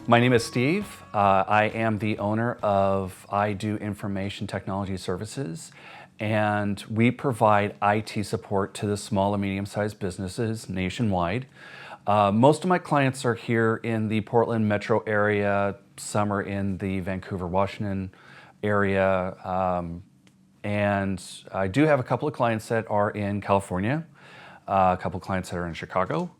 My name is Steve. I am the owner of I Do Information Technology Services, and we provide IT support to the small and medium-sized businesses nationwide. Most of my clients are here in the Portland metro area. Some are in the Vancouver, Washington area. And I do have a couple of clients that are in California, a couple of clients that are in Chicago.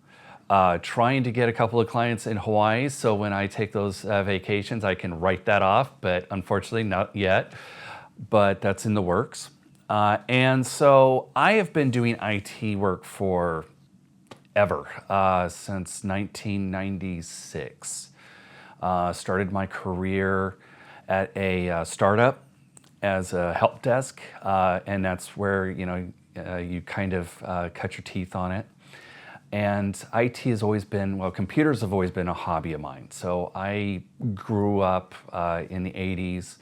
Trying to get a couple of clients in Hawaii, so when I take those vacations, I can write that off, but unfortunately not yet, but that's in the works. And so I have been doing IT work for ever, since 1996. Started my career at a startup as a help desk, and that's where you kind of cut your teeth on it. And IT has always been, well, computers have always been a hobby of mine. So I grew up in the 80s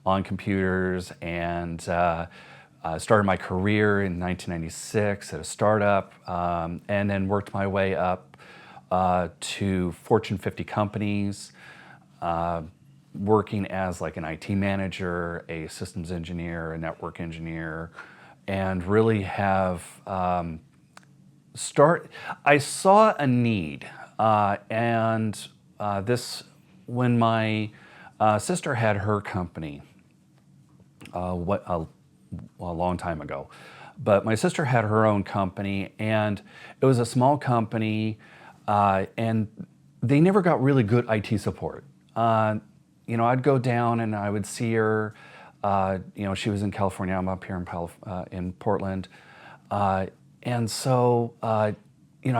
on computers and started my career in 1996 at a startup, and then worked my way up to Fortune 50 companies, working as like an IT manager, a systems engineer, a network engineer, and really have I saw a need, and when my sister had her company, a long time ago, but my sister had her own company, and it was a small company, and they never got really good IT support. I'd go down and I would see her. She was in California. I'm up here in Portland. And so, I'd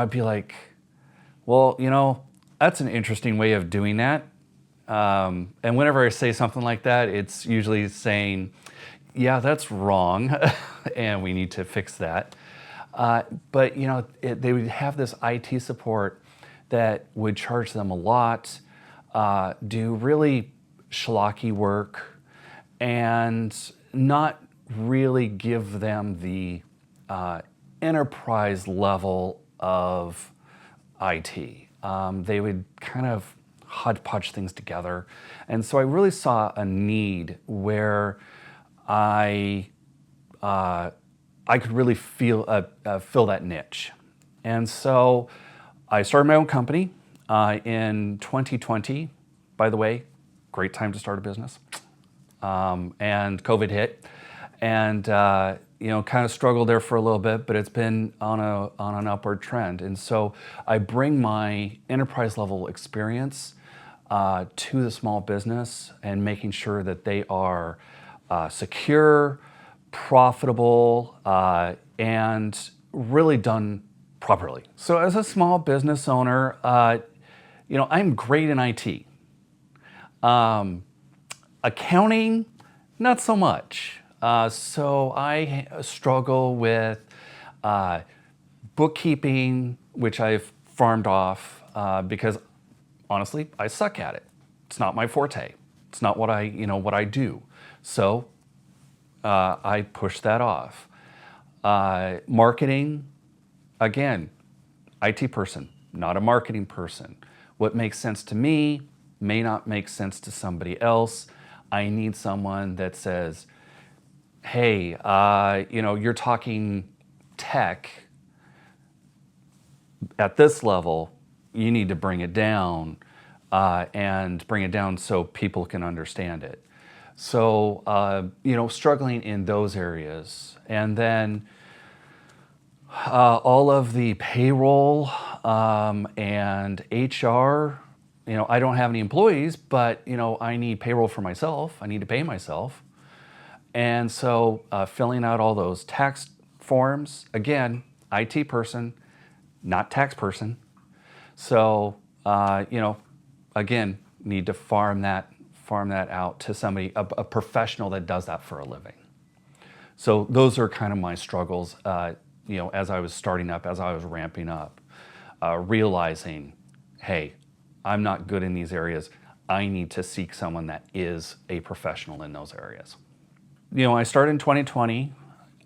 be like, well, that's an interesting way of doing that. And whenever I say something like that, it's usually saying, yeah, that's wrong, and we need to fix that. But, they would have this IT support that would charge them a lot, do really schlocky work, and not really give them the enterprise level of IT. They would kind of hodgepodge things together. And so I really saw a need where I could really fill that niche. And so I started my own company in 2020. By the way, great time to start a business. And COVID hit. And kind of struggled there for a little bit, but it's been on an upward trend. And so I bring my enterprise level experience to the small business and making sure that they are secure, profitable, and really done properly. So as a small business owner, I'm great in IT. Accounting, not so much. So I struggle with bookkeeping, which I've farmed off because honestly, I suck at it. It's not my forte. It's not what I do. So I push that off. Marketing, again, IT person, not a marketing person. What makes sense to me may not make sense to somebody else. I need someone that says, hey, you're talking tech at this level, you need to bring it down and bring it down so people can understand it. So, struggling in those areas. And then all of the payroll and HR, I don't have any employees, but, I need payroll for myself. I need to pay myself. And so filling out all those tax forms, again, IT person, not tax person. So, again, need to farm that out to somebody, a professional that does that for a living. So those are kind of my struggles, as I was starting up, as I was ramping up, realizing, hey, I'm not good in these areas. I need to seek someone that is a professional in those areas. I started in 2020.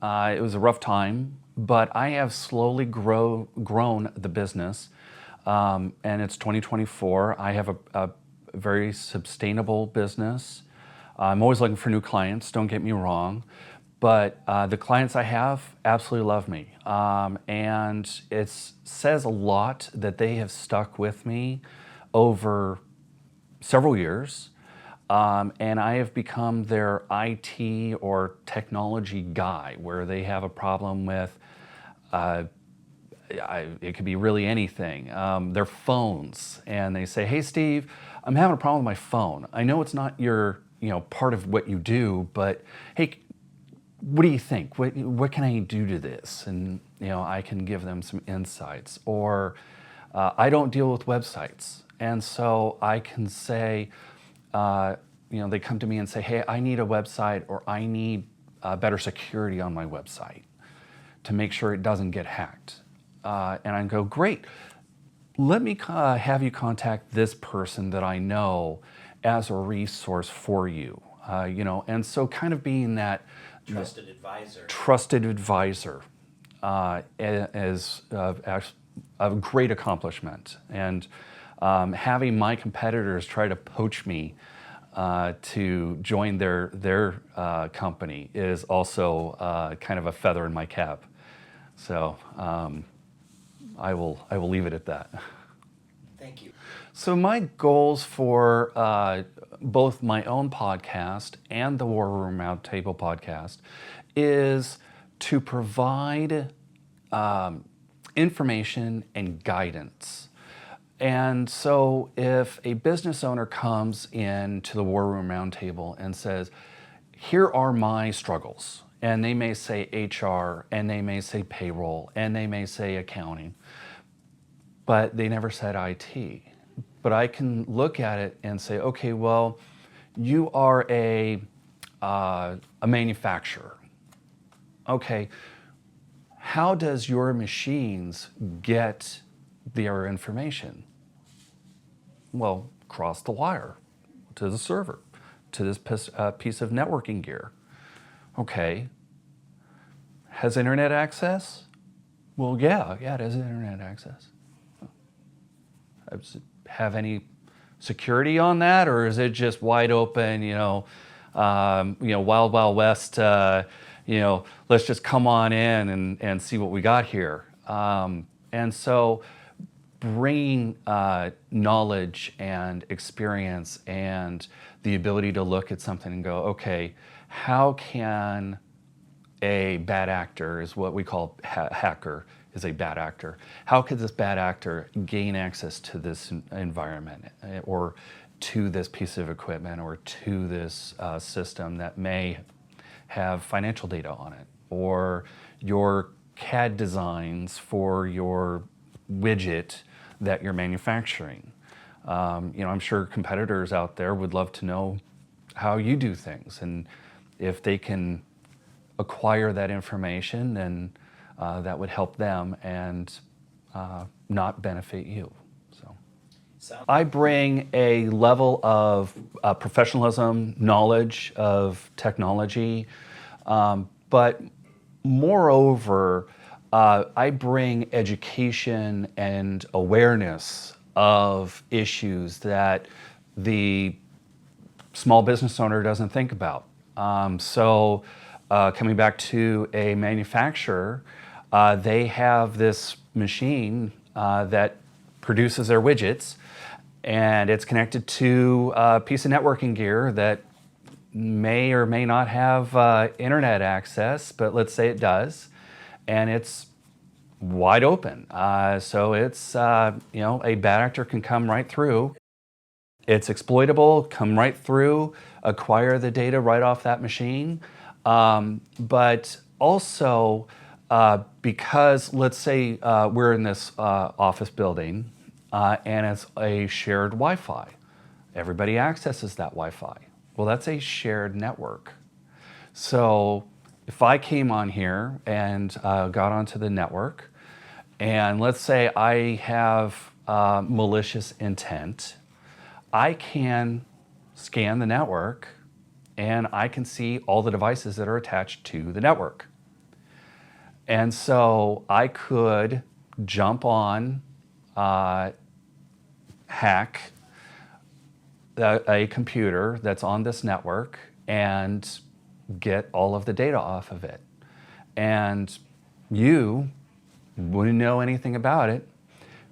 It was a rough time, but I have slowly grown the business, and it's 2024. I have very sustainable business. I'm always looking for new clients, don't get me wrong, but the clients I have absolutely love me. And it says a lot that they have stuck with me over several years. And I have become their IT or technology guy, where they have a problem with, it could be really anything, their phones. And they say, hey, Steve, I'm having a problem with my phone. I know it's not your, part of what you do, but hey, what do you think? What can I do to this? And, I can give them some insights. Or I don't deal with websites. And so I can say, they come to me and say, hey, I need a website, or I need better security on my website to make sure it doesn't get hacked. And I go, great, let me have you contact this person that I know as a resource for you. And so kind of being that trusted advisor is a great accomplishment. And having my competitors try to poach me to join their company is also kind of a feather in my cap. So I will leave it at that. Thank you. So my goals for both my own podcast and the War Room Roundtable podcast is to provide information and guidance. And so if a business owner comes into the War Room Roundtable and says, here are my struggles, and they may say HR, and they may say payroll, and they may say accounting, but they never said IT. But I can look at it and say, okay, well, you are a manufacturer. Okay, how does your machines get their information? Well, cross the wire to the server, to this piece of networking gear. Okay, has internet access? Well, yeah, it has internet access. Does it have any security on that, or is it just wide open, wild, wild west, let's just come on in and see what we got here. And so bringing knowledge and experience and the ability to look at something and go, okay, how can a bad actor, is what we call hacker, is a bad actor. How could this bad actor gain access to this environment, or to this piece of equipment, or to this system that may have financial data on it, or your CAD designs for your widget that you're manufacturing? I'm sure competitors out there would love to know how you do things, and if they can acquire that information, then that would help them and not benefit you. So I bring a level of professionalism, knowledge of technology, but moreover, I bring education and awareness of issues that the small business owner doesn't think about. So coming back to a manufacturer, they have this machine that produces their widgets, and it's connected to a piece of networking gear that may or may not have internet access, but let's say it does, and it's wide open. So it's, a bad actor can come right through. It's exploitable, come right through, acquire the data right off that machine. But also, because let's say we're in this office building and it's a shared Wi-Fi. Everybody accesses that Wi-Fi. Well, that's a shared network. So if I came on here and got onto the network, and let's say I have malicious intent, I can scan the network and I can see all the devices that are attached to the network. And so I could jump on, hack a computer that's on this network and get all of the data off of it. And you wouldn't know anything about it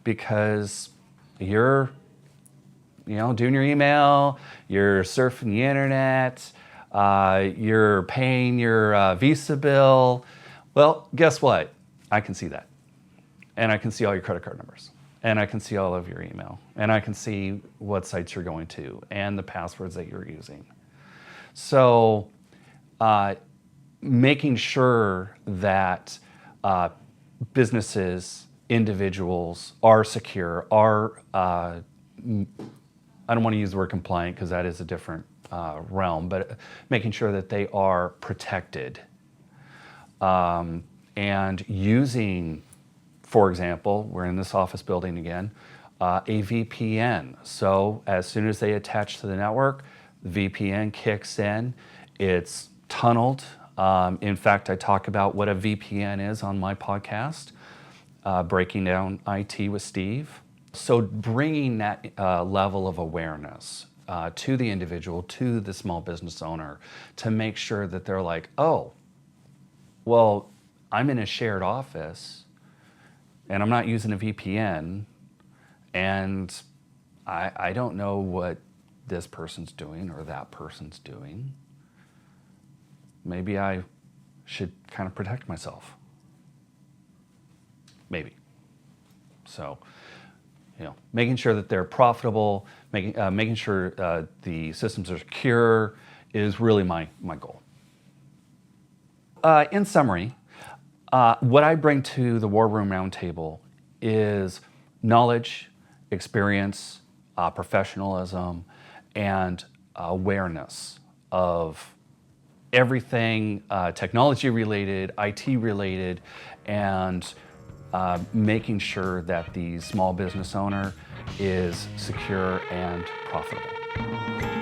because you're doing your email, you're surfing the internet, you're paying your Visa bill. Well, guess what? I can see that. And I can see all your credit card numbers. And I can see all of your email. And I can see what sites you're going to and the passwords that you're using. So making sure that businesses, individuals are secure, are, I don't want to use the word compliant because that is a different realm, but making sure that they are protected. And using, for example, we're in this office building again, a VPN. So as soon as they attach to the network, the VPN kicks in, it's tunneled. In fact, I talk about what a VPN is on my podcast, Breaking Down IT with Steve. So bringing that level of awareness to the individual, to the small business owner, to make sure that they're like, oh, well, I'm in a shared office and I'm not using a VPN and I don't know what this person's doing or that person's doing. Maybe I should kind of protect myself. Maybe. So, making sure that they're profitable, making sure the systems are secure is really my goal. In summary, what I bring to the War Room Roundtable is knowledge, experience, professionalism, and awareness of everything technology related, IT related, and making sure that the small business owner is secure and profitable.